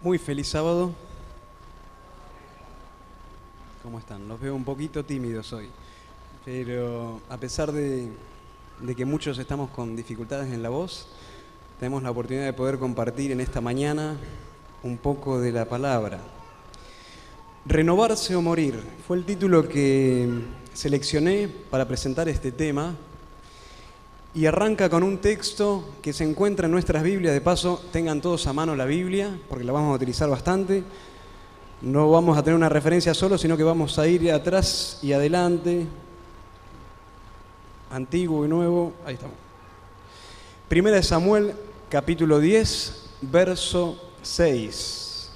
Muy feliz sábado. ¿Cómo están? Los veo un poquito tímidos hoy, pero a pesar de que muchos estamos con dificultades en la voz, tenemos la oportunidad de poder compartir en esta mañana un poco de la palabra. Renovarse o morir fue el título que seleccioné para presentar este tema y arranca con un texto que se encuentra en nuestras Biblias. De paso, tengan todos a mano la Biblia, porque la vamos a utilizar bastante. No vamos a tener una referencia solo, sino que vamos a ir atrás y adelante, antiguo y nuevo. Ahí estamos. Primera de Samuel, capítulo 10, verso 6.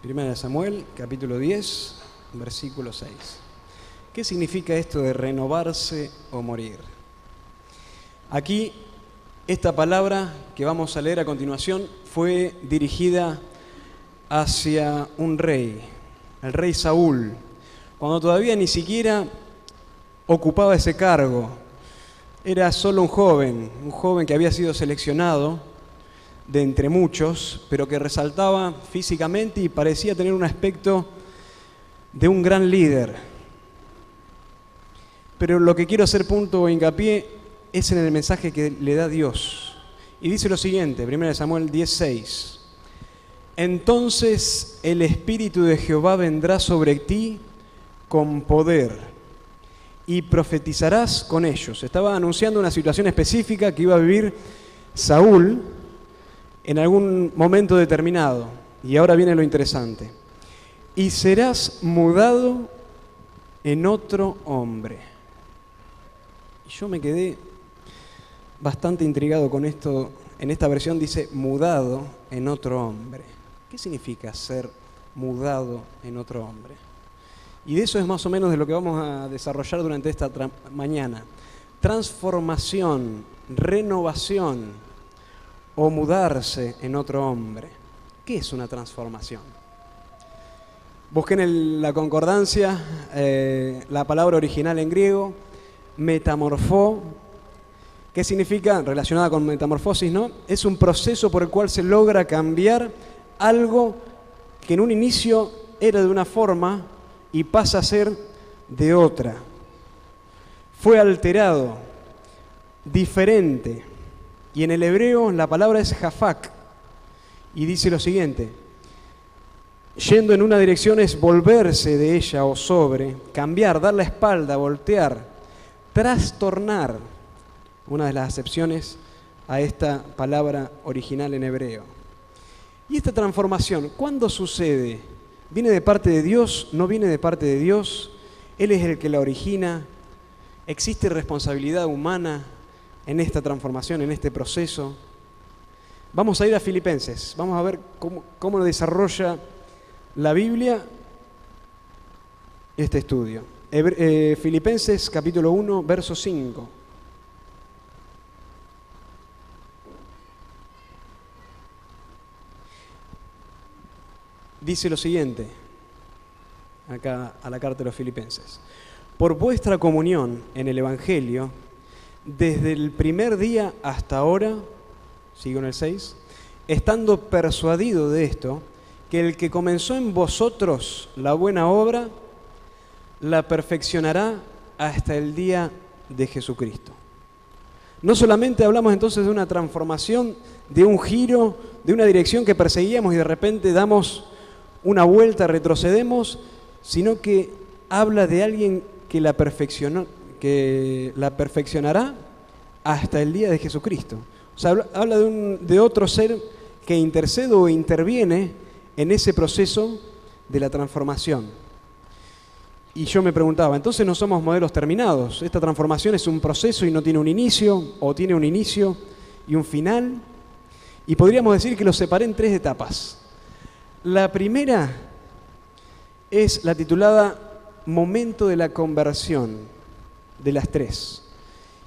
Primera de Samuel, capítulo 10, versículo 6. ¿Qué significa esto de renovarse o morir? Aquí, esta palabra que vamos a leer a continuación fue dirigida hacia un rey, el rey Saúl, cuando todavía ni siquiera ocupaba ese cargo. Era solo un joven que había sido seleccionado de entre muchos, pero que resaltaba físicamente y parecía tener un aspecto de un gran líder. Pero lo que quiero hacer punto o hincapié es en el mensaje que le da Dios. Y dice lo siguiente, 1 Samuel 10:6. Entonces el Espíritu de Jehová vendrá sobre ti con poder y profetizarás con ellos. Estaba anunciando una situación específica que iba a vivir Saúl en algún momento determinado. Y ahora viene lo interesante. Y serás mudado en otro hombre. Y yo me quedé bastante intrigado con esto. En esta versión dice mudado en otro hombre. ¿Qué significa ser mudado en otro hombre? Y de eso es más o menos de lo que vamos a desarrollar durante esta mañana. Transformación, renovación o mudarse en otro hombre. ¿Qué es una transformación? Busqué en la concordancia la palabra original en griego, metamorfó. ¿Qué significa? Relacionada con metamorfosis, ¿no? Es un proceso por el cual se logra cambiar algo que en un inicio era de una forma y pasa a ser de otra. Fue alterado, diferente. Y en el hebreo la palabra es jafak. Y dice lo siguiente: yendo en una dirección es volverse de ella o sobre, cambiar, dar la espalda, voltear, trastornar. Una de las acepciones a esta palabra original en hebreo. Y esta transformación, ¿cuándo sucede? ¿Viene de parte de Dios? ¿No viene de parte de Dios? ¿Él es el que la origina? ¿Existe responsabilidad humana en esta transformación, en este proceso? Vamos a ir a Filipenses. Vamos a ver cómo desarrolla la Biblia este estudio. Filipenses capítulo 1, verso 5. Dice lo siguiente, acá a la carta de los Filipenses: por vuestra comunión en el Evangelio, desde el primer día hasta ahora, sigo en el 6, estando persuadido de esto, que el que comenzó en vosotros la buena obra, la perfeccionará hasta el día de Jesucristo. No solamente hablamos entonces de una transformación, de un giro, de una dirección que perseguíamos y de repente damos una vuelta, retrocedemos, sino que habla de alguien que la perfeccionará hasta el día de Jesucristo. O sea, habla de otro ser que intercede o interviene en ese proceso de la transformación. Y yo me preguntaba, entonces no somos modelos terminados. Esta transformación es un proceso y no tiene un inicio, o tiene un inicio y un final. Y podríamos decir que lo separé en 3 etapas. La primera es la titulada momento de la conversión, de las 3.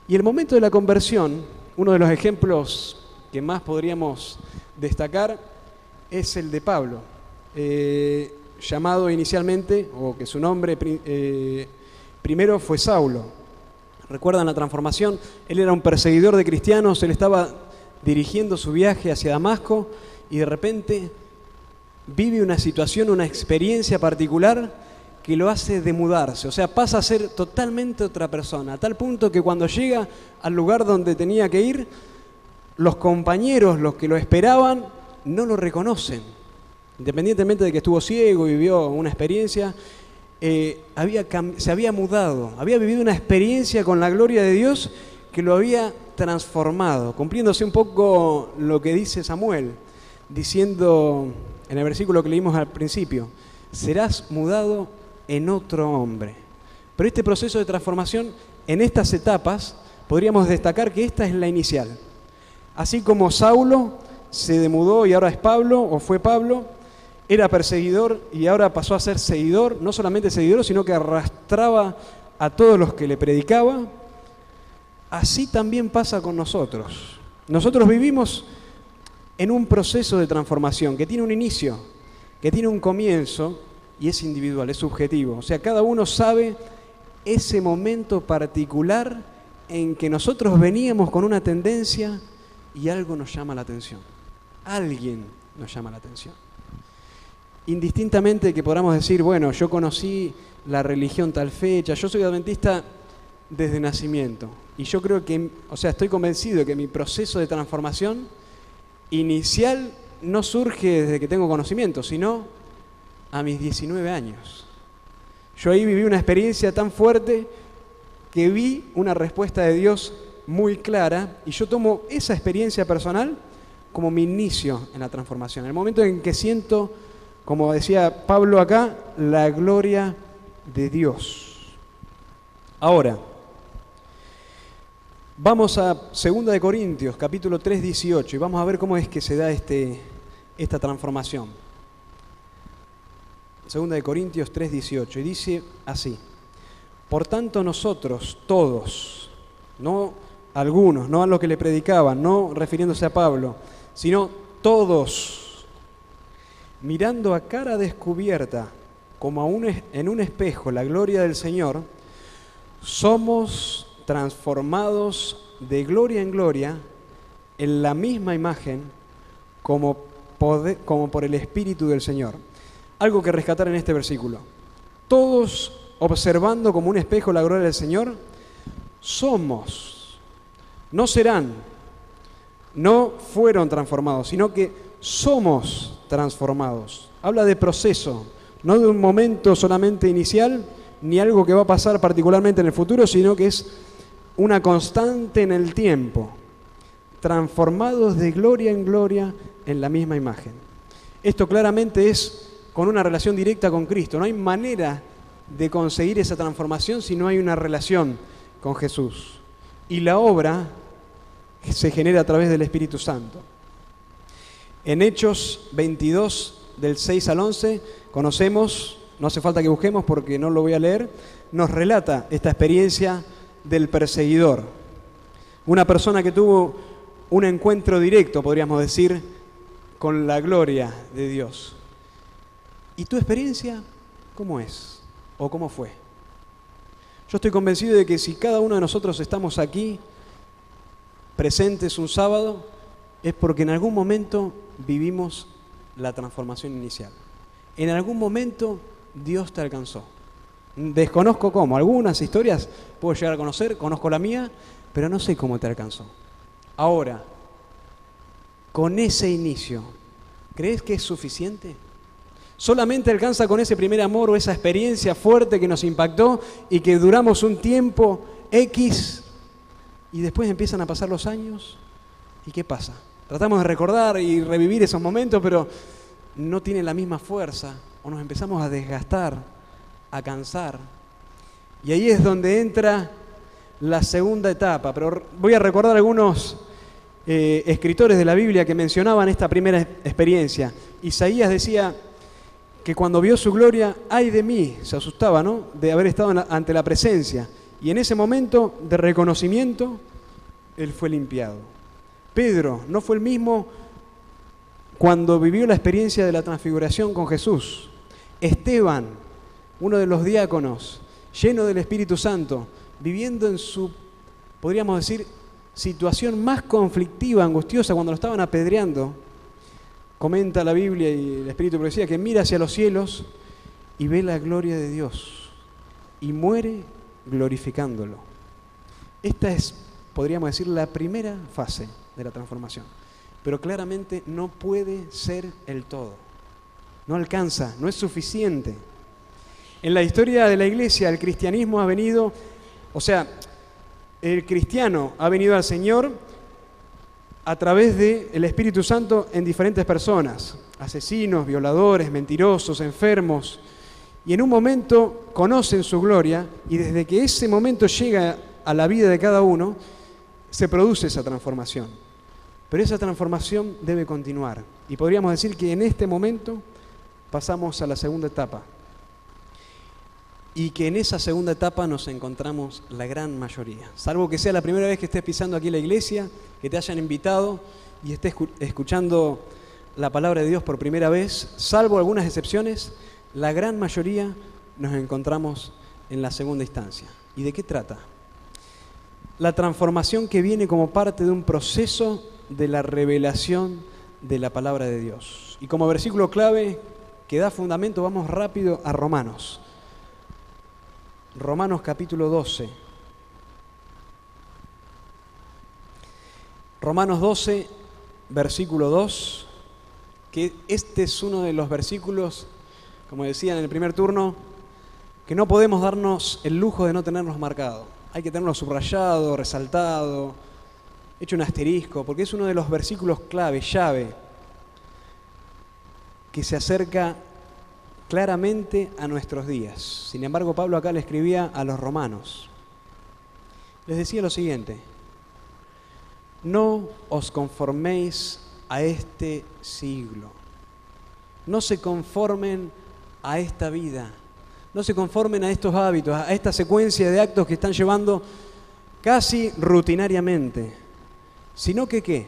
Y el momento de la conversión, uno de los ejemplos que más podríamos destacar es el de Pablo, llamado inicialmente, o que su nombre primero fue Saulo. ¿Recuerdan la transformación? Él era un perseguidor de cristianos, él estaba dirigiendo su viaje hacia Damasco y de repente vive una situación, una experiencia particular que lo hace demudarse, o sea, pasa a ser totalmente otra persona, a tal punto que cuando llega al lugar donde tenía que ir, los compañeros, los que lo esperaban, no lo reconocen. Independientemente de que estuvo ciego y vivió una experiencia, se había mudado, había vivido una experiencia con la gloria de Dios que lo había transformado, cumpliéndose un poco lo que dice Samuel, diciendo en el versículo que leímos al principio, serás mudado en otro hombre. Pero este proceso de transformación, en estas etapas, podríamos destacar que esta es la inicial. Así como Saulo se demudó y ahora es Pablo, o fue Pablo, era perseguidor y ahora pasó a ser seguidor, no solamente seguidor, sino que arrastraba a todos los que le predicaba. Así también pasa con nosotros. Nosotros vivimos en un proceso de transformación que tiene un inicio, que tiene un comienzo y es individual, es subjetivo. O sea, cada uno sabe ese momento particular en que nosotros veníamos con una tendencia y algo nos llama la atención. Alguien nos llama la atención. Indistintamente que podamos decir, bueno, yo conocí la religión tal fecha, yo soy adventista desde nacimiento. Y yo creo que, o sea, estoy convencido de que mi proceso de transformación inicial no surge desde que tengo conocimiento, sino a mis 19 años. Yo ahí viví una experiencia tan fuerte que vi una respuesta de Dios muy clara y yo tomo esa experiencia personal como mi inicio en la transformación. El momento en que siento, como decía Pablo acá, la gloria de Dios. Ahora, vamos a 2 Corintios, capítulo 3, 18, y vamos a ver cómo es que se da esta transformación. 2 Corintios 3, 18, y dice así: por tanto nosotros todos, no algunos, no a los que le predicaban, no refiriéndose a Pablo, sino todos, mirando a cara descubierta, como en un espejo, la gloria del Señor, somos transformados de gloria en gloria en la misma imagen como por el Espíritu del Señor. Algo que rescatar en este versículo. Todos observando como un espejo la gloria del Señor, somos, no serán, no fueron transformados, sino que somos transformados. Habla de proceso, no de un momento solamente inicial, ni algo que va a pasar particularmente en el futuro, sino que es una constante en el tiempo, transformados de gloria en gloria en la misma imagen. Esto claramente es con una relación directa con Cristo. No hay manera de conseguir esa transformación si no hay una relación con Jesús. Y la obra se genera a través del Espíritu Santo. En Hechos 22, del 6 al 11, conocemos, no hace falta que busquemos porque no lo voy a leer, nos relata esta experiencia del perseguidor. Una persona que tuvo un encuentro directo, podríamos decir, con la gloria de Dios. ¿Y tu experiencia cómo es? ¿O cómo fue? Yo estoy convencido de que si cada uno de nosotros estamos aquí, presentes un sábado, es porque en algún momento vivimos la transformación inicial. En algún momento Dios te alcanzó. Desconozco cómo, algunas historias puedo llegar a conocer, conozco la mía, pero no sé cómo te alcanzó. Ahora, con ese inicio, ¿crees que es suficiente? ¿Solamente alcanza con ese primer amor o esa experiencia fuerte que nos impactó y que duramos un tiempo X y después empiezan a pasar los años? ¿Y qué pasa? Tratamos de recordar y revivir esos momentos, pero no tienen la misma fuerza o nos empezamos a desgastar, a cansar. Y ahí es donde entra la segunda etapa. Pero voy a recordar algunos escritores de la Biblia que mencionaban esta primera experiencia. Isaías decía que cuando vio su gloria, ¡ay de mí! Se asustaba, ¿no?, de haber estado ante la presencia. Y en ese momento de reconocimiento, él fue limpiado. Pedro no fue el mismo cuando vivió la experiencia de la transfiguración con Jesús. Esteban, uno de los diáconos, lleno del Espíritu Santo, viviendo en su, podríamos decir, situación más conflictiva, angustiosa, cuando lo estaban apedreando, comenta la Biblia y el Espíritu Profecía que mira hacia los cielos y ve la gloria de Dios y muere glorificándolo. Esta es, podríamos decir, la primera fase de la transformación, pero claramente no puede ser el todo. No alcanza, no es suficiente. En la historia de la Iglesia, el cristianismo ha venido, el cristiano ha venido al Señor a través del Espíritu Santo en diferentes personas, asesinos, violadores, mentirosos, enfermos, y en un momento conocen su gloria, y desde que ese momento llega a la vida de cada uno, se produce esa transformación. Pero esa transformación debe continuar, y podríamos decir que en este momento pasamos a la segunda etapa, y que en esa segunda etapa nos encontramos la gran mayoría. Salvo que sea la primera vez que estés pisando aquí la iglesia, que te hayan invitado y estés escuchando la palabra de Dios por primera vez, salvo algunas excepciones, la gran mayoría nos encontramos en la segunda instancia. ¿Y de qué trata? La transformación que viene como parte de un proceso de la revelación de la palabra de Dios. Y como versículo clave que da fundamento, vamos rápido a Romanos. Romanos capítulo 12. Romanos 12, versículo 2, que este es uno de los versículos, como decía en el primer turno, que no podemos darnos el lujo de no tenerlos marcado. Hay que tenerlo subrayado, resaltado, hecho un asterisco, porque es uno de los versículos clave, llave, que se acerca claramente a nuestros días. Sin embargo, Pablo acá le escribía a los romanos. Les decía lo siguiente: no os conforméis a este siglo. No se conformen a esta vida. No se conformen a estos hábitos, a esta secuencia de actos que están llevando casi rutinariamente. Sino que, ¿qué?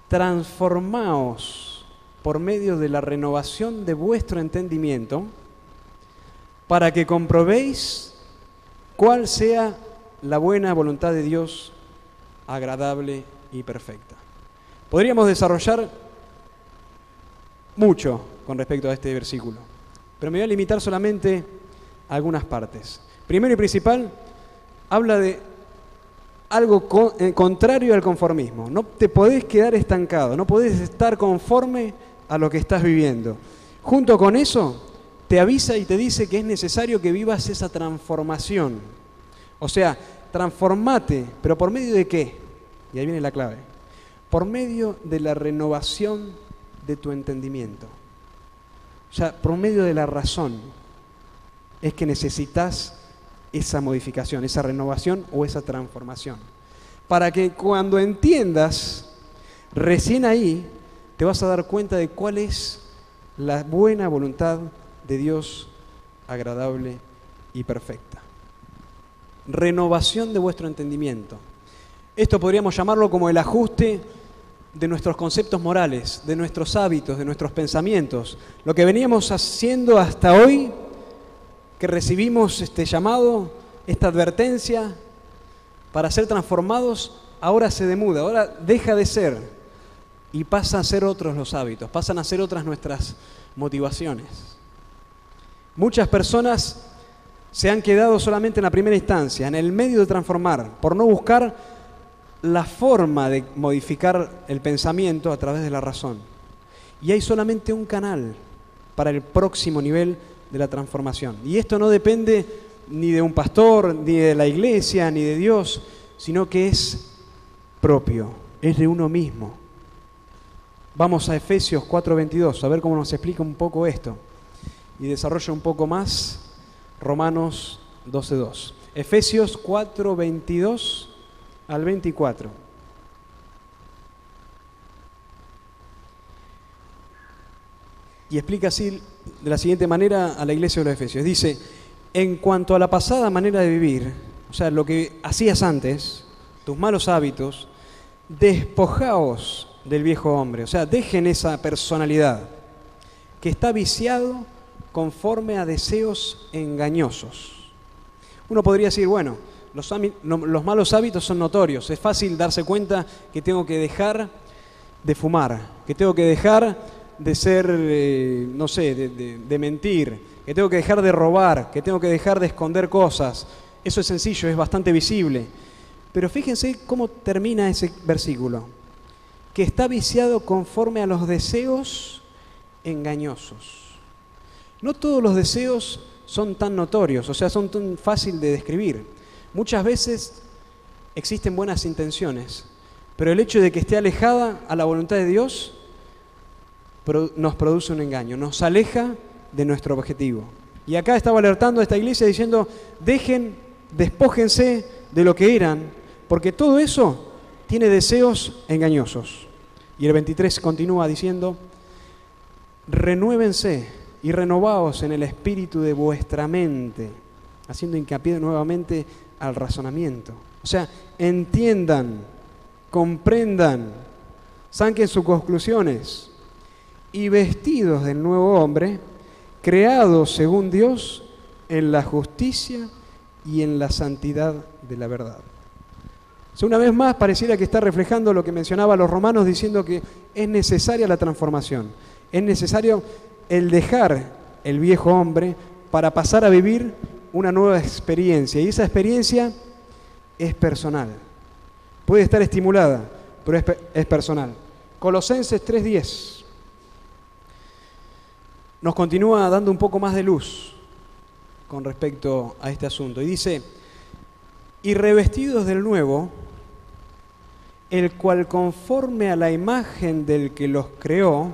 Transformaos por medio de la renovación de vuestro entendimiento, para que comprobéis cuál sea la buena voluntad de Dios, agradable y perfecta. Podríamos desarrollar mucho con respecto a este versículo, pero me voy a limitar solamente a algunas partes. Primero y principal, habla de algo contrario al conformismo. No te podés quedar estancado, no podés estar conforme a lo que estás viviendo. Junto con eso, te avisa y te dice que es necesario que vivas esa transformación. O sea, transformate, pero ¿por medio de qué? Y ahí viene la clave. Por medio de la renovación de tu entendimiento. O sea, por medio de la razón es que necesitas esa modificación, esa renovación o esa transformación. Para que cuando entiendas, recién ahí te vas a dar cuenta de cuál es la buena voluntad de Dios, agradable y perfecta. Renovación de vuestro entendimiento. Esto podríamos llamarlo como el ajuste de nuestros conceptos morales, de nuestros hábitos, de nuestros pensamientos. Lo que veníamos haciendo hasta hoy, que recibimos este llamado, esta advertencia para ser transformados, ahora se demuda, ahora deja de ser y pasa a ser otros los hábitos, pasan a ser otras nuestras motivaciones. Muchas personas se han quedado solamente en la primera instancia, en el medio de transformar, por no buscar la forma de modificar el pensamiento a través de la razón. Y hay solamente un canal para el próximo nivel de la transformación. Y esto no depende ni de un pastor, ni de la iglesia, ni de Dios, sino que es propio, es de uno mismo. Vamos a Efesios 4:22, a ver cómo nos explica un poco esto. Y desarrolla un poco más Romanos 12:2. Efesios 4:22 al 24. Y explica así, de la siguiente manera, a la iglesia de los Efesios. Dice: en cuanto a la pasada manera de vivir, o sea, lo que hacías antes, tus malos hábitos, despojaos del viejo hombre. O sea, dejen esa personalidad que está viciado conforme a deseos engañosos. Uno podría decir, bueno, los malos hábitos son notorios. Es fácil darse cuenta que tengo que dejar de fumar, que tengo que dejar de ser, no sé, de mentir, que tengo que dejar de robar, que tengo que dejar de esconder cosas. Eso es sencillo, es bastante visible. Pero fíjense cómo termina ese versículo. Que está viciado conforme a los deseos engañosos. No todos los deseos son tan notorios, o sea, son tan fácil de describir. Muchas veces existen buenas intenciones, pero el hecho de que esté alejada a la voluntad de Dios nos produce un engaño, nos aleja de nuestro objetivo. Y acá estaba alertando a esta iglesia diciendo, despójense de lo que eran, porque todo eso tiene deseos engañosos. Y el 23 continúa diciendo, renuévense y renovaos en el espíritu de vuestra mente, haciendo hincapié nuevamente al razonamiento. O sea, entiendan, comprendan, saquen sus conclusiones y vestidos del nuevo hombre, creado según Dios en la justicia y en la santidad de la verdad. Una vez más pareciera que está reflejando lo que mencionaba los romanos diciendo que es necesaria la transformación, es necesario el dejar el viejo hombre para pasar a vivir una nueva experiencia, y esa experiencia es personal, puede estar estimulada, pero es personal. Colosenses 3:10 nos continúa dando un poco más de luz con respecto a este asunto, y dice, y revestidos del nuevo, el cual conforme a la imagen del que los creó,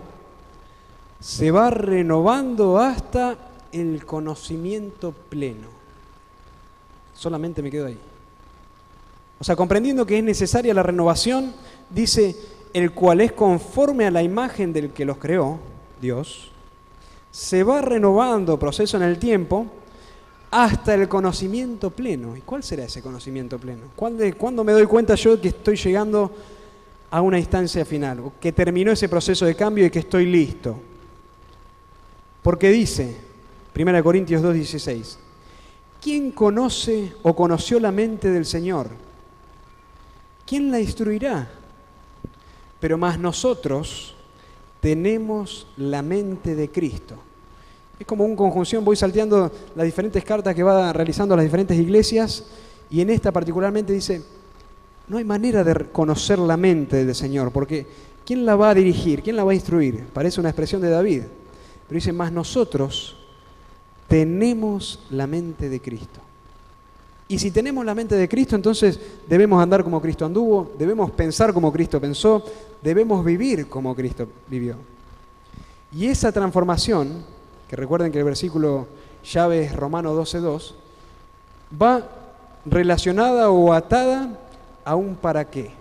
se va renovando hasta el conocimiento pleno. Solamente me quedo ahí. O sea, comprendiendo que es necesaria la renovación, dice, el cual es conforme a la imagen del que los creó, Dios, se va renovando, proceso en el tiempo, hasta el conocimiento pleno. ¿Y cuál será ese conocimiento pleno? ¿Cuándo me doy cuenta yo que estoy llegando a una instancia final? O que terminó ese proceso de cambio y que estoy listo. Porque dice, 1 Corintios 2:16, ¿quién conoce o conoció la mente del Señor? ¿Quién la instruirá? Pero más nosotros tenemos la mente de Cristo. Es como una conjunción, voy salteando las diferentes cartas que va realizando las diferentes iglesias, y en esta particularmente dice, no hay manera de conocer la mente del Señor, porque ¿quién la va a dirigir? ¿Quién la va a instruir? Parece una expresión de David, pero dice, más nosotros tenemos la mente de Cristo. Y si tenemos la mente de Cristo, entonces debemos andar como Cristo anduvo, debemos pensar como Cristo pensó, debemos vivir como Cristo vivió. Y esa transformación, que recuerden que el versículo llave es Romanos 12:2, va relacionada o atada a un para qué.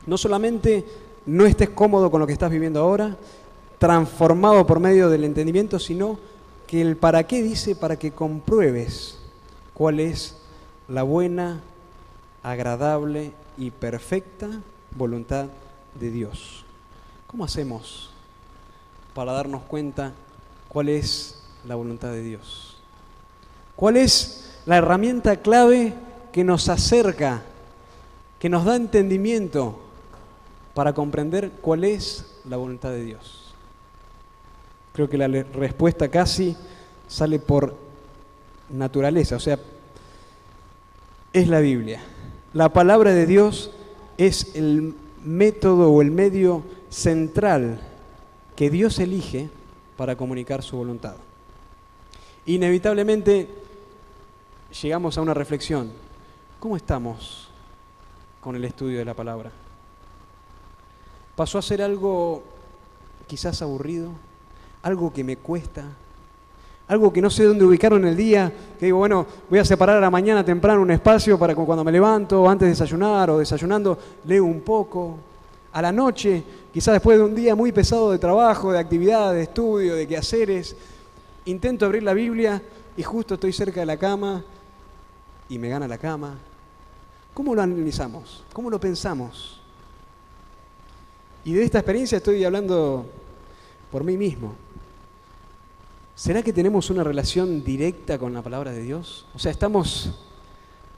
No solamente no estés cómodo con lo que estás viviendo ahora, transformado por medio del entendimiento, sino que el para qué dice para que compruebes cuál es la buena, agradable y perfecta voluntad de Dios. ¿Cómo hacemos para darnos cuenta cuál es la voluntad de Dios? ¿Cuál es la herramienta clave que nos acerca, que nos da entendimiento para comprender cuál es la voluntad de Dios? Creo que la respuesta casi sale por naturaleza, o sea, es la Biblia. La palabra de Dios es el método o el medio central que Dios elige para comunicar su voluntad. Inevitablemente llegamos a una reflexión. ¿Cómo estamos con el estudio de la palabra? ¿Pasó a ser algo quizás aburrido? ¿Algo que me cuesta? ¿Algo que no sé dónde ubicarlo en el día? Que digo, bueno, voy a separar a la mañana temprano un espacio para cuando me levanto, antes de desayunar o desayunando, leo un poco. A la noche, quizás después de un día muy pesado de trabajo, de actividad, de estudio, de quehaceres, intento abrir la Biblia y justo estoy cerca de la cama y me gana la cama. ¿Cómo lo analizamos? ¿Cómo lo pensamos? Y de esta experiencia estoy hablando por mí mismo. ¿Será que tenemos una relación directa con la palabra de Dios? O sea, estamos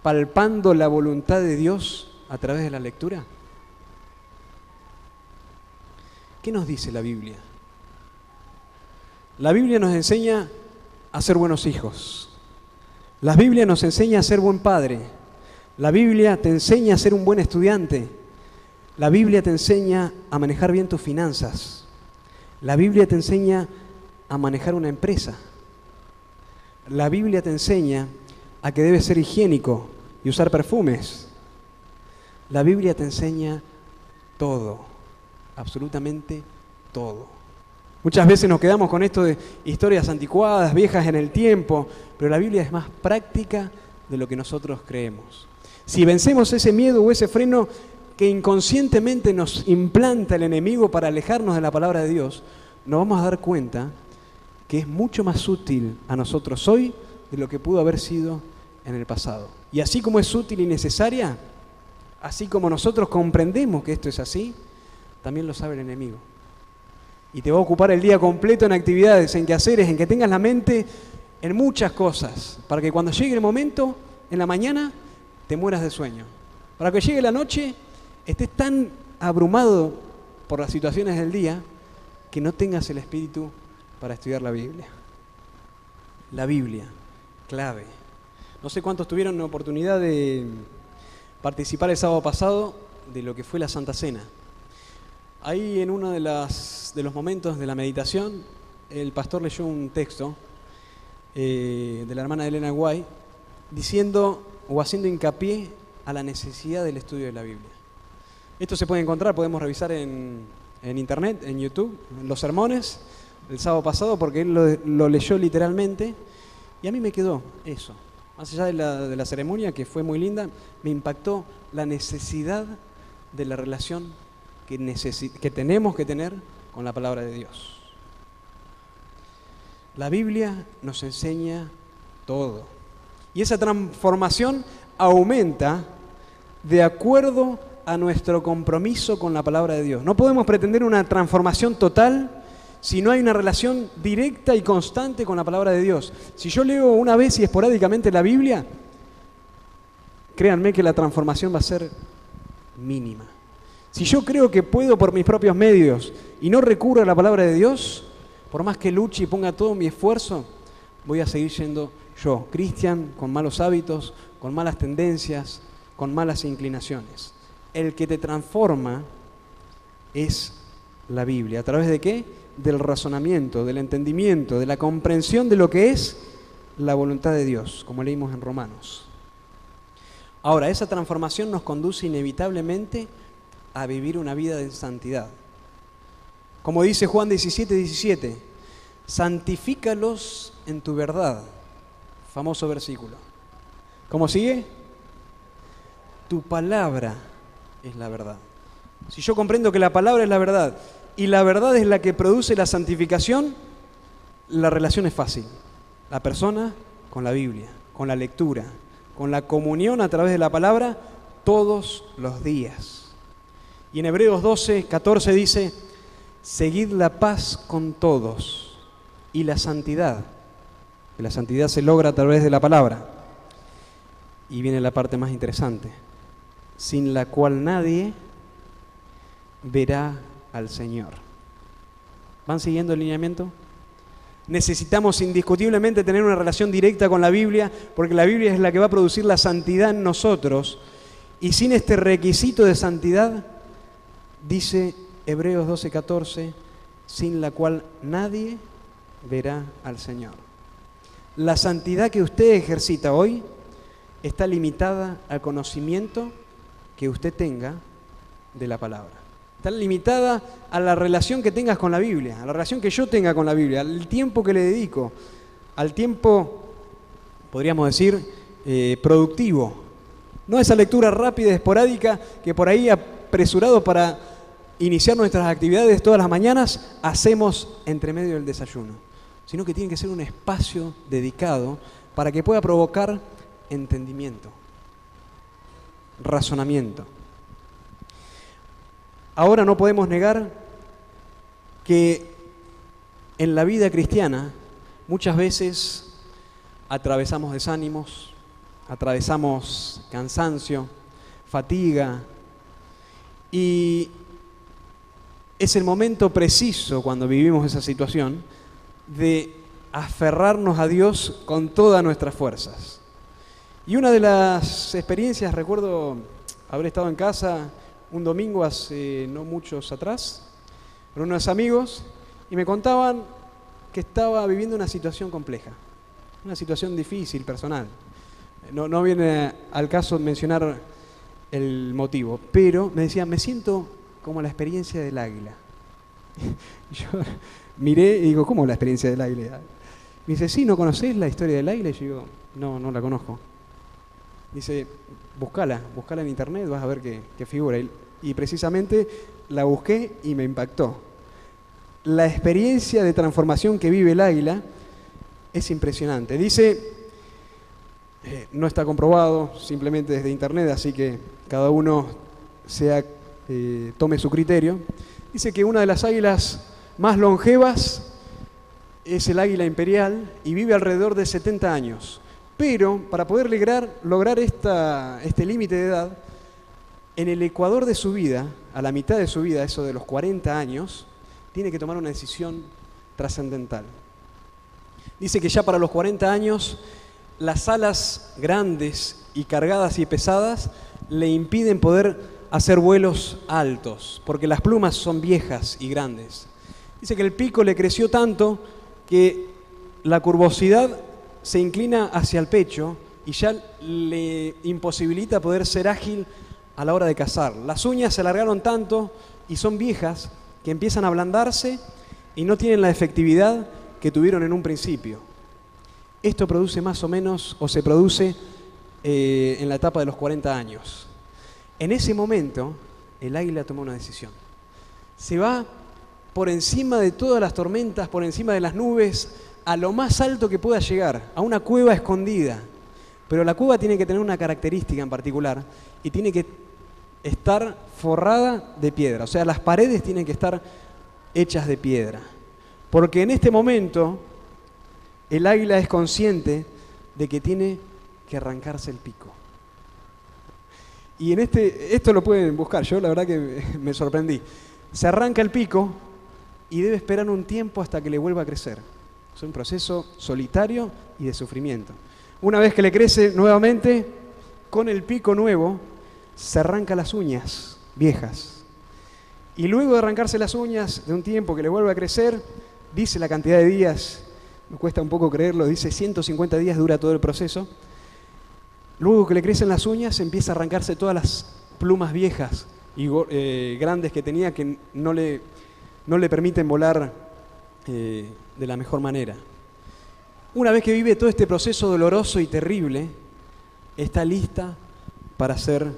palpando la voluntad de Dios a través de la lectura? ¿Qué nos dice la Biblia? La Biblia nos enseña a ser buenos hijos. La Biblia nos enseña a ser buen padre. La Biblia te enseña a ser un buen estudiante. La Biblia te enseña a manejar bien tus finanzas. La Biblia te enseña a manejar una empresa. La Biblia te enseña a que debes ser higiénico y usar perfumes. La Biblia te enseña todo, absolutamente todo. Muchas veces nos quedamos con esto de historias anticuadas, viejas en el tiempo, pero la Biblia es más práctica de lo que nosotros creemos. Si vencemos ese miedo o ese freno que inconscientemente nos implanta el enemigo para alejarnos de la palabra de Dios, nos vamos a dar cuenta que es mucho más útil a nosotros hoy de lo que pudo haber sido en el pasado. Y así como es útil y necesaria, así como nosotros comprendemos que esto es así, también lo sabe el enemigo. Y te va a ocupar el día completo en actividades, en quehaceres, en que tengas la mente en muchas cosas, para que cuando llegue el momento, en la mañana, te mueras de sueño. Para que llegue la noche, estés tan abrumado por las situaciones del día, que no tengas el espíritu para estudiar la Biblia. La Biblia, clave. No sé cuántos tuvieron la oportunidad de participar el sábado pasado de lo que fue la Santa Cena. Ahí en uno de los momentos de la meditación, el pastor leyó un texto de la hermana Elena Guay, diciendo o haciendo hincapié a la necesidad del estudio de la Biblia. Esto se puede encontrar, podemos revisar en internet, en YouTube, en los sermones del sábado pasado, porque él lo leyó literalmente, y a mí me quedó eso. Más allá de la ceremonia, que fue muy linda, me impactó la necesidad de la relación que tenemos que tener con la palabra de Dios. La Biblia nos enseña todo. Y esa transformación aumenta de acuerdo a nuestro compromiso con la palabra de Dios. No podemos pretender una transformación total si no hay una relación directa y constante con la palabra de Dios. Si yo leo una vez y esporádicamente la Biblia, créanme que la transformación va a ser mínima. Si yo creo que puedo por mis propios medios y no recurro a la palabra de Dios, por más que luche y ponga todo mi esfuerzo, voy a seguir siendo yo, Cristian, con malos hábitos, con malas tendencias, con malas inclinaciones. El que te transforma es la Biblia. ¿A través de qué? Del razonamiento, del entendimiento, de la comprensión de lo que es la voluntad de Dios, como leímos en Romanos. Ahora, esa transformación nos conduce inevitablemente a vivir una vida de santidad. Como dice Juan 17:17, santifícalos en tu verdad. Famoso versículo. ¿Cómo sigue? Tu palabra es la verdad. Si yo comprendo que la palabra es la verdad y la verdad es la que produce la santificación, la relación es fácil. La persona con la Biblia, con la lectura, con la comunión a través de la palabra todos los días. Y en Hebreos 12:14 dice, seguid la paz con todos y la santidad, que la santidad se logra a través de la palabra. Y viene la parte más interesante, sin la cual nadie verá al Señor. ¿Van siguiendo el lineamiento? Necesitamos indiscutiblemente tener una relación directa con la Biblia, porque la Biblia es la que va a producir la santidad en nosotros, y sin este requisito de santidad, dice Hebreos 12:14, sin la cual nadie verá al Señor. La santidad que usted ejercita hoy está limitada al conocimiento que usted tenga de la palabra. Está limitada a la relación que tengas con la Biblia, a la relación que yo tenga con la Biblia, al tiempo que le dedico, al tiempo, podríamos decir, productivo. No esa lectura rápida y esporádica que por ahí apresurado para iniciar nuestras actividades todas las mañanas hacemos entre medio del desayuno, sino que tiene que ser un espacio dedicado para que pueda provocar entendimiento, razonamiento. Ahora no podemos negar que en la vida cristiana muchas veces atravesamos desánimos, atravesamos cansancio, fatiga, y es el momento preciso cuando vivimos esa situación de aferrarnos a Dios con todas nuestras fuerzas. Y una de las experiencias, recuerdo haber estado en casa un domingo hace no muchos atrás, con unos amigos, y me contaban que estaba viviendo una situación compleja, una situación difícil, personal. No viene al caso mencionar el motivo, pero me decían, me siento como la experiencia del águila. Y yo miré y digo, ¿cómo la experiencia del águila? Me dice, sí, ¿no conocés la historia del águila? Y yo digo, no la conozco. Dice, buscala en internet, vas a ver qué figura. Y precisamente la busqué y me impactó. La experiencia de transformación que vive el águila es impresionante. Dice, no está comprobado, simplemente desde internet, así que cada uno tome su criterio. Dice que una de las águilas más longevas es el águila imperial y vive alrededor de 70 años. Pero para poder lograr este límite de edad, en el ecuador de su vida, a la mitad de su vida, eso de los 40 años, tiene que tomar una decisión trascendental. Dice que ya para los 40 años, las alas grandes y cargadas y pesadas le impiden poder hacer vuelos altos, porque las plumas son viejas y grandes. Dice que el pico le creció tanto que la curvosidad se inclina hacia el pecho y ya le imposibilita poder ser ágil a la hora de cazar. Las uñas se alargaron tanto y son viejas que empiezan a ablandarse y no tienen la efectividad que tuvieron en un principio. Esto produce más o menos, o se produce en la etapa de los 40 años. En ese momento, el águila toma una decisión. Se va por encima de todas las tormentas, por encima de las nubes, a lo más alto que pueda llegar, a una cueva escondida. Pero la cueva tiene que tener una característica en particular y tiene que estar forrada de piedra. O sea, las paredes tienen que estar hechas de piedra. Porque en este momento el águila es consciente de que tiene que arrancarse el pico. Y esto lo pueden buscar, yo la verdad que me sorprendí. Se arranca el pico y debe esperar un tiempo hasta que le vuelva a crecer. Es un proceso solitario y de sufrimiento. Una vez que le crece nuevamente, con el pico nuevo, se arranca las uñas viejas. Y luego de arrancarse las uñas, de un tiempo que le vuelve a crecer, dice la cantidad de días, me cuesta un poco creerlo, dice 150 días dura todo el proceso. Luego que le crecen las uñas, empieza a arrancarse todas las plumas viejas y grandes que tenía que no le permiten volar de la mejor manera. Una vez que vive todo este proceso doloroso y terrible, está lista para hacer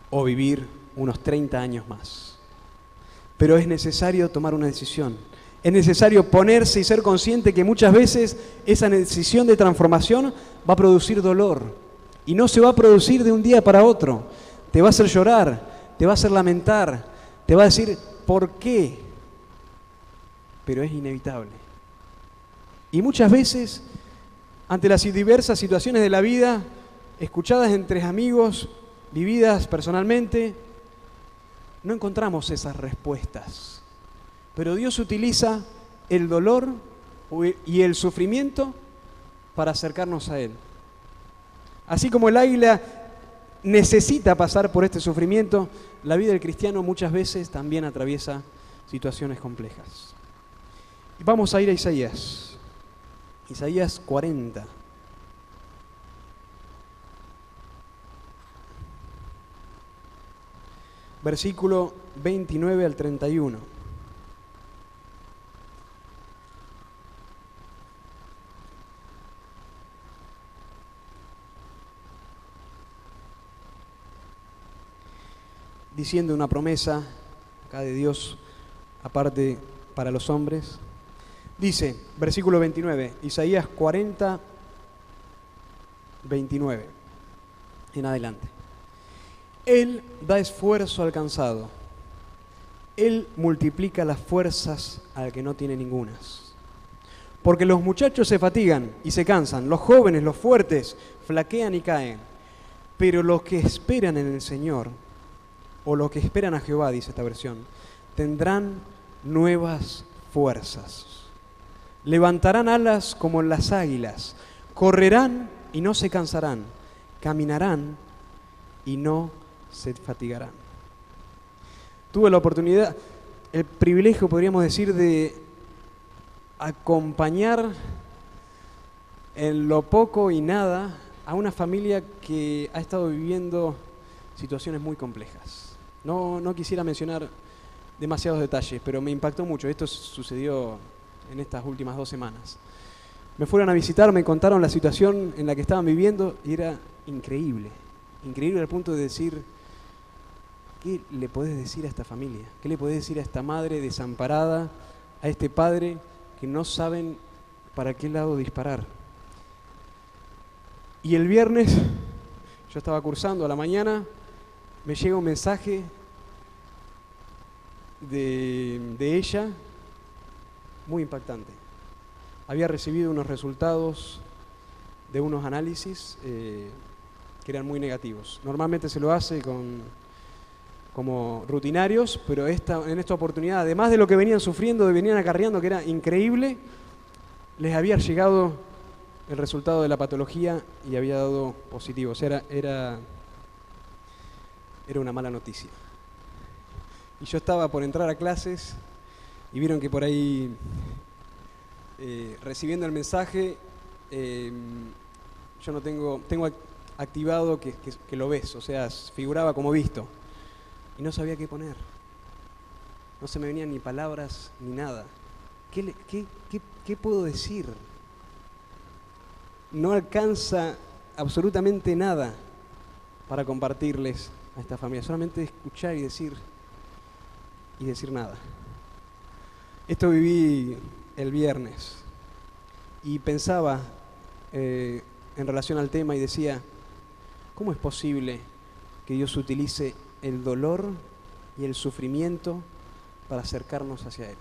o vivir unos 30 años más. Pero es necesario tomar una decisión. Es necesario ponerse y ser consciente que muchas veces esa decisión de transformación va a producir dolor. Y no se va a producir de un día para otro. Te va a hacer llorar, te va a hacer lamentar, te va a decir ¿por qué? Pero es inevitable. Y muchas veces, ante las diversas situaciones de la vida, escuchadas entre amigos, vividas personalmente, no encontramos esas respuestas. Pero Dios utiliza el dolor y el sufrimiento para acercarnos a Él. Así como el águila necesita pasar por este sufrimiento, la vida del cristiano muchas veces también atraviesa situaciones complejas. Y vamos a ir a Isaías. Isaías 40. Versículo 29 al 31. Diciendo una promesa acá de Dios, aparte para los hombres. Dice, versículo 29, Isaías 40, 29, en adelante. Él da esfuerzo al cansado, Él multiplica las fuerzas al que no tiene ningunas. Porque los muchachos se fatigan y se cansan, los jóvenes, los fuertes, flaquean y caen. Pero los que esperan en el Señor, o los que esperan a Jehová, dice esta versión, tendrán nuevas fuerzas. Levantarán alas como las águilas, correrán y no se cansarán, caminarán y no se fatigarán. Tuve la oportunidad, el privilegio, podríamos decir, de acompañar en lo poco y nada a una familia que ha estado viviendo situaciones muy complejas. No quisiera mencionar demasiados detalles, pero me impactó mucho. Esto sucedió en estas últimas 2 semanas. Me fueron a visitar, me contaron la situación en la que estaban viviendo y era increíble. Increíble al punto de decir, ¿qué le podés decir a esta familia? ¿Qué le podés decir a esta madre desamparada, a este padre que no saben para qué lado disparar? Y el viernes, yo estaba cursando a la mañana, me llega un mensaje de ella muy impactante. Había recibido unos resultados de unos análisis que eran muy negativos. Normalmente se lo hace como rutinarios, pero en esta oportunidad, además de lo que venían sufriendo, venían acarreando, que era increíble, les había llegado el resultado de la patología y había dado positivo. O sea, era una mala noticia. Y yo estaba por entrar a clases y vieron que por ahí, recibiendo el mensaje, yo no tengo activado que lo ves, o sea, figuraba como visto. Y no sabía qué poner. No se me venían ni palabras ni nada. ¿Qué puedo decir? No alcanza absolutamente nada para compartirles a esta familia. Solamente escuchar y decir nada. Esto viví el viernes y pensaba en relación al tema y decía, ¿cómo es posible que Dios utilice el dolor y el sufrimiento para acercarnos hacia Él?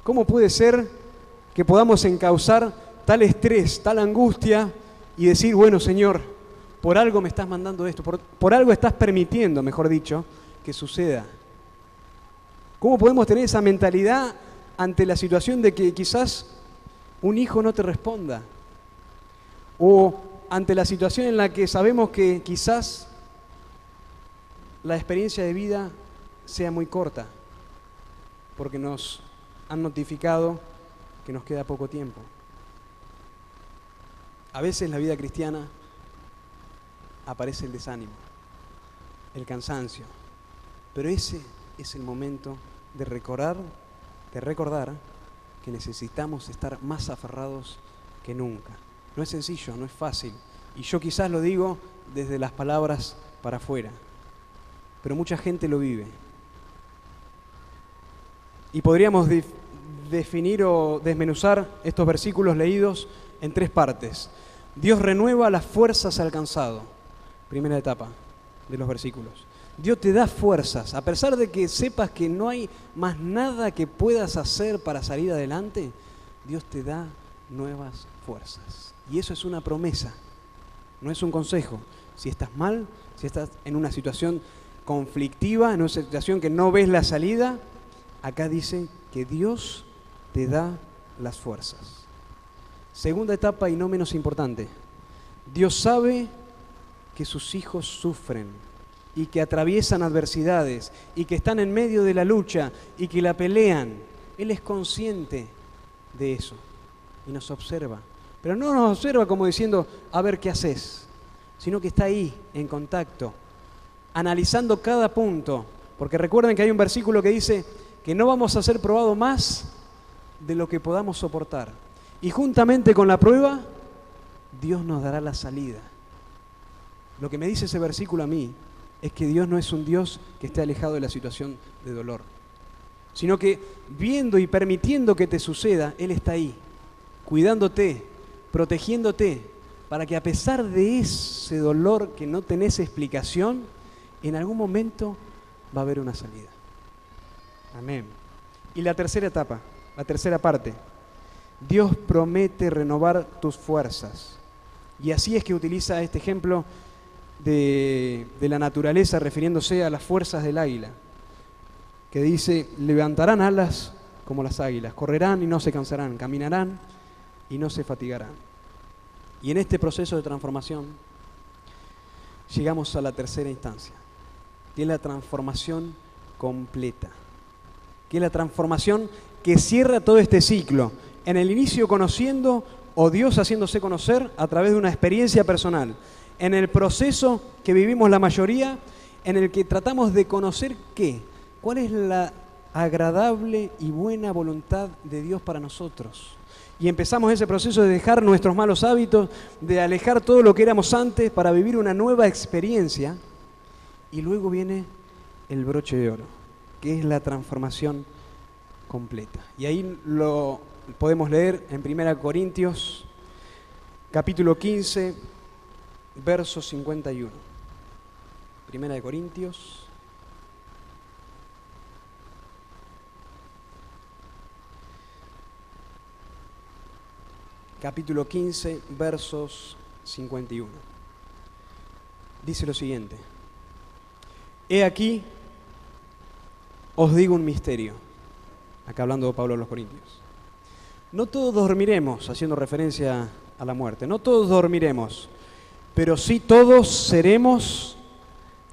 ¿Cómo puede ser que podamos encauzar tal estrés, tal angustia y decir, bueno, Señor, por algo me estás mandando esto, por algo estás permitiendo, mejor dicho, que suceda? ¿Cómo podemos tener esa mentalidad ante la situación de que quizás un hijo no te responda? O ante la situación en la que sabemos que quizás la experiencia de vida sea muy corta, porque nos han notificado que nos queda poco tiempo. A veces en la vida cristiana aparece el desánimo, el cansancio, pero ese es el momento de recordar que necesitamos estar más aferrados que nunca. No es sencillo, no es fácil, y yo quizás lo digo desde las palabras para afuera, pero mucha gente lo vive. Y podríamos definir o desmenuzar estos versículos leídos en 3 partes. Dios renueva las fuerzas alcanzado, primera etapa de los versículos. Dios te da fuerzas, a pesar de que sepas que no hay más nada que puedas hacer para salir adelante, Dios te da nuevas fuerzas. Y eso es una promesa, no es un consejo. Si estás mal, si estás en una situación conflictiva, en una situación que no ves la salida, acá dice que Dios te da las fuerzas. Segunda etapa y no menos importante. Dios sabe que sus hijos sufren y que atraviesan adversidades y que están en medio de la lucha y que la pelean. Él es consciente de eso y nos observa. Pero no nos observa como diciendo, a ver qué haces, sino que está ahí, en contacto, analizando cada punto. Porque recuerden que hay un versículo que dice que no vamos a ser probados más de lo que podamos soportar. Y juntamente con la prueba, Dios nos dará la salida. Lo que me dice ese versículo a mí es que Dios no es un Dios que esté alejado de la situación de dolor, sino que viendo y permitiendo que te suceda, Él está ahí, cuidándote, protegiéndote, para que a pesar de ese dolor que no tenés explicación, en algún momento va a haber una salida. Amén. Y la tercera etapa, la tercera parte. Dios promete renovar tus fuerzas. Y así es que utiliza este ejemplo de la naturaleza refiriéndose a las fuerzas del águila, que dice, levantarán alas como las águilas, correrán y no se cansarán, caminarán y no se fatigarán. Y en este proceso de transformación llegamos a la tercera instancia, que es la transformación completa, que es la transformación que cierra todo este ciclo. En el inicio conociendo o Dios haciéndose conocer a través de una experiencia personal. En el proceso que vivimos la mayoría, en el que tratamos de conocer qué, cuál es la agradable y buena voluntad de Dios para nosotros. Y empezamos ese proceso de dejar nuestros malos hábitos, de alejar todo lo que éramos antes para vivir una nueva experiencia. Y luego viene el broche de oro, que es la transformación completa. Y ahí lo podemos leer en 1 Corintios, capítulo 15, verso 51. 1 Corintios, capítulo 15, versos 51. Dice lo siguiente: He aquí, os digo un misterio. Acá hablando de Pablo a los Corintios. No todos dormiremos, haciendo referencia a la muerte. No todos dormiremos, pero sí todos seremos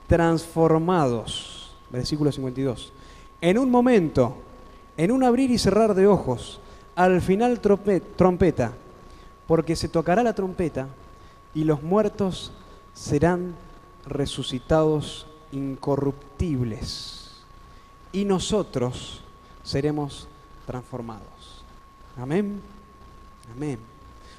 transformados. Versículo 52. En un momento, en un abrir y cerrar de ojos, al final trompeta, porque se tocará la trompeta y los muertos serán resucitados incorruptibles y nosotros seremos transformados. Amén. Amén.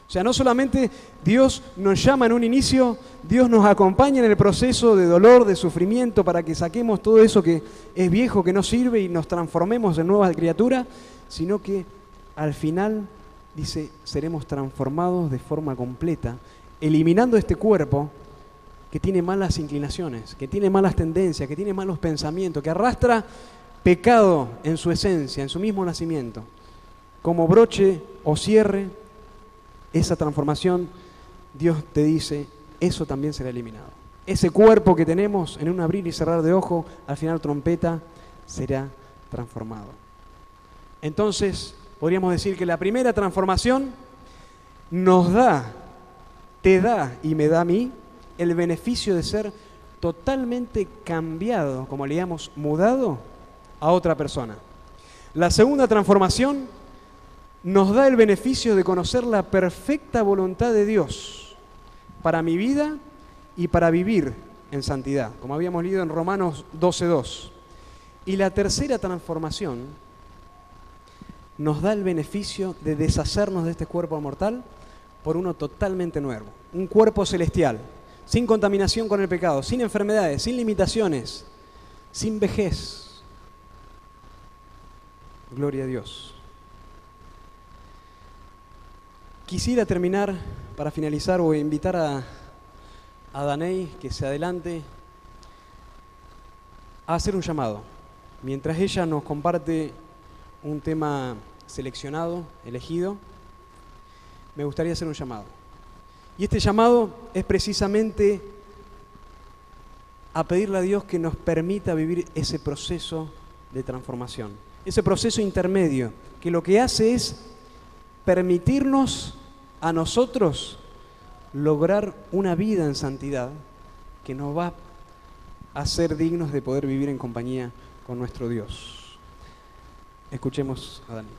O sea, no solamente Dios nos llama en un inicio, Dios nos acompaña en el proceso de dolor, de sufrimiento, para que saquemos todo eso que es viejo, que no sirve, y nos transformemos en nueva criatura, sino que al final, dice, seremos transformados de forma completa, eliminando este cuerpo que tiene malas inclinaciones, que tiene malas tendencias, que tiene malos pensamientos, que arrastra pecado en su esencia, en su mismo nacimiento. Como broche o cierre, esa transformación, Dios te dice, eso también será eliminado. Ese cuerpo que tenemos en un abrir y cerrar de ojo, al final trompeta, será transformado. Entonces, podríamos decir que la primera transformación nos da, te da y me da a mí el beneficio de ser totalmente cambiado, como leíamos, mudado a otra persona. La segunda transformación nos da el beneficio de conocer la perfecta voluntad de Dios para mi vida y para vivir en santidad, como habíamos leído en Romanos 12:2. Y la tercera transformación nos da el beneficio de deshacernos de este cuerpo mortal por uno totalmente nuevo, un cuerpo celestial, sin contaminación con el pecado, sin enfermedades, sin limitaciones, sin vejez. Gloria a Dios. Quisiera terminar, para finalizar, o invitar a Daney que se adelante a hacer un llamado. Mientras ella nos comparte un tema seleccionado, elegido, me gustaría hacer un llamado. Y este llamado es precisamente a pedirle a Dios que nos permita vivir ese proceso de transformación, ese proceso intermedio, que lo que hace es permitirnos a nosotros lograr una vida en santidad que nos va a ser dignos de poder vivir en compañía con nuestro Dios. Escuchemos a Dani.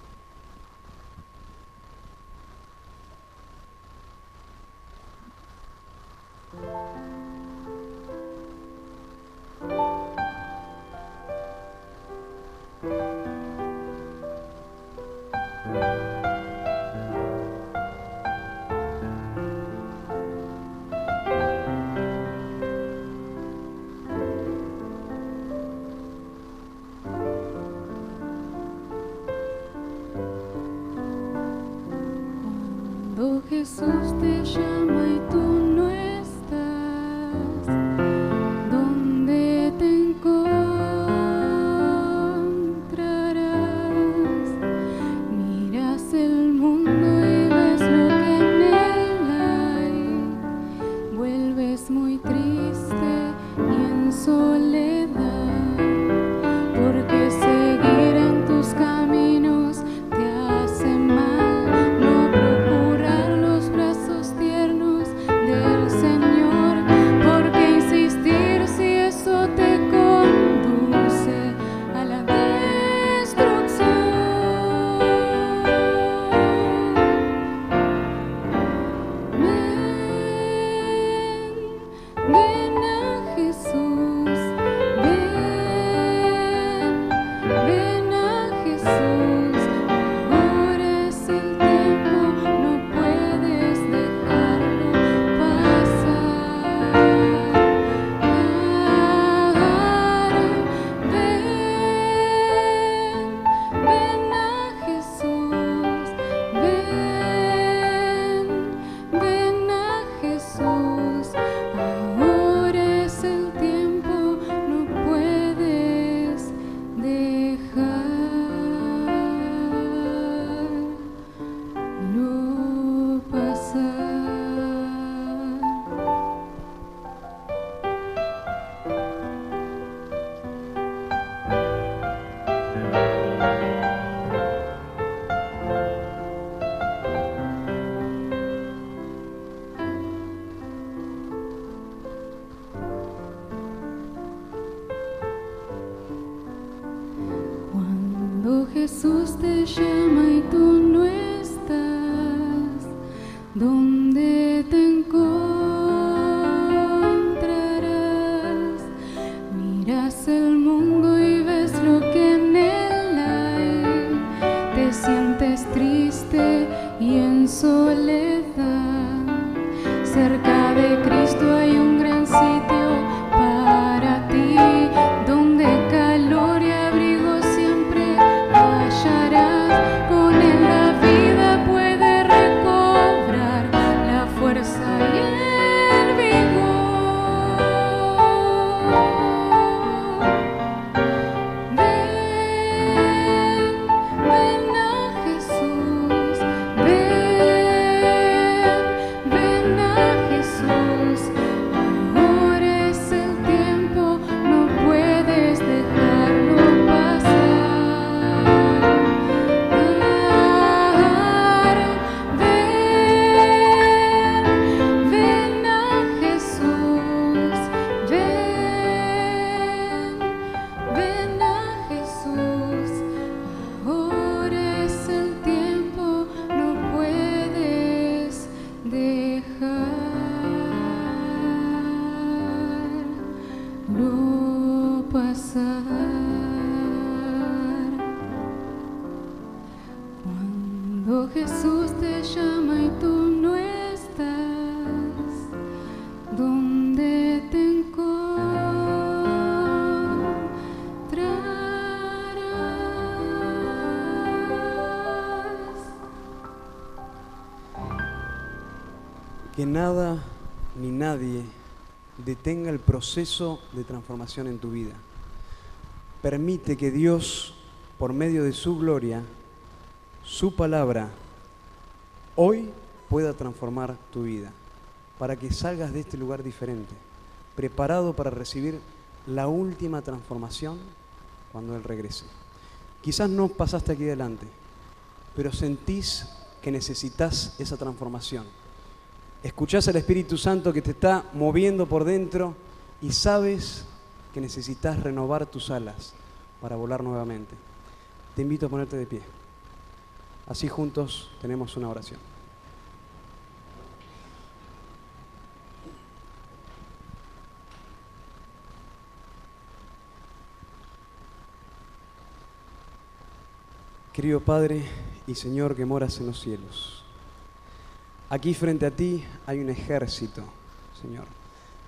Cuando Jesús te llama y tú no estás, ¿dónde te encontrarás? Miras el mundo y ves lo que en él hay, Cuando Jesús te llama y tú no estás, ¿dónde te encontrarás? Miras el mundo y ves lo que en él hay, te sientes triste y en soledad. Cerca de Cristo hay un gran sitio para ti, donde calor y abrigo siempre hallarás. Con él la vida puede recobrar la fuerza y el vigor. Ven a Jesús, ven a Jesús. Ahora es el tiempo, no puedes dejarlo pasar. Ven a Jesús, ven a Jesús. Ahora es el tiempo, no puedes dejarlo pasar. Cuando Jesús te llama y tú no estás, ¿dónde te encontrarás? Que nada ni nadie detenga el proceso de transformación en tu vida. Permite que Dios, por medio de su gloria, su palabra, hoy pueda transformar tu vida, para que salgas de este lugar diferente, preparado para recibir la última transformación cuando Él regrese. Quizás no pasaste aquí adelante, pero sentís que necesitas esa transformación. Escuchás al Espíritu Santo que te está moviendo por dentro y sabes que necesitas renovar tus alas para volar nuevamente. Te invito a ponerte de pie. Así juntos tenemos una oración. Querido Padre y Señor que moras en los cielos, aquí frente a ti hay un ejército, Señor,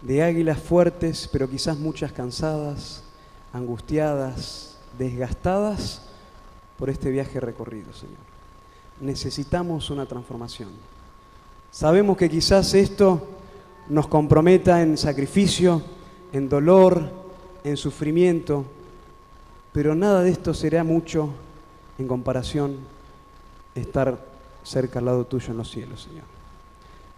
de águilas fuertes, pero quizás muchas cansadas, angustiadas, desgastadas por este viaje recorrido, Señor. Necesitamos una transformación. Sabemos que quizás esto nos comprometa en sacrificio, en dolor, en sufrimiento, pero nada de esto será mucho en comparación a estar cerca al lado tuyo en los cielos, Señor.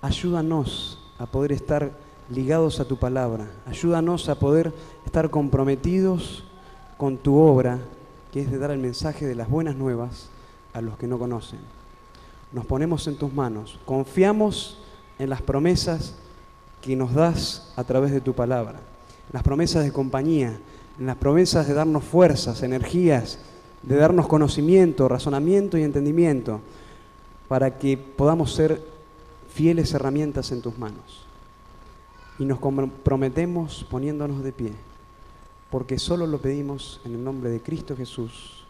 Ayúdanos a poder estar ligados a tu palabra. Ayúdanos a poder estar comprometidos con tu obra, que es de dar el mensaje de las buenas nuevas a los que no conocen. Nos ponemos en tus manos, confiamos en las promesas que nos das a través de tu palabra, las promesas de compañía, en las promesas de darnos fuerzas, energías, de darnos conocimiento, razonamiento y entendimiento, para que podamos ser fieles herramientas en tus manos. Y nos comprometemos poniéndonos de pie, porque solo lo pedimos en el nombre de Cristo Jesús.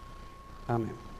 Amén.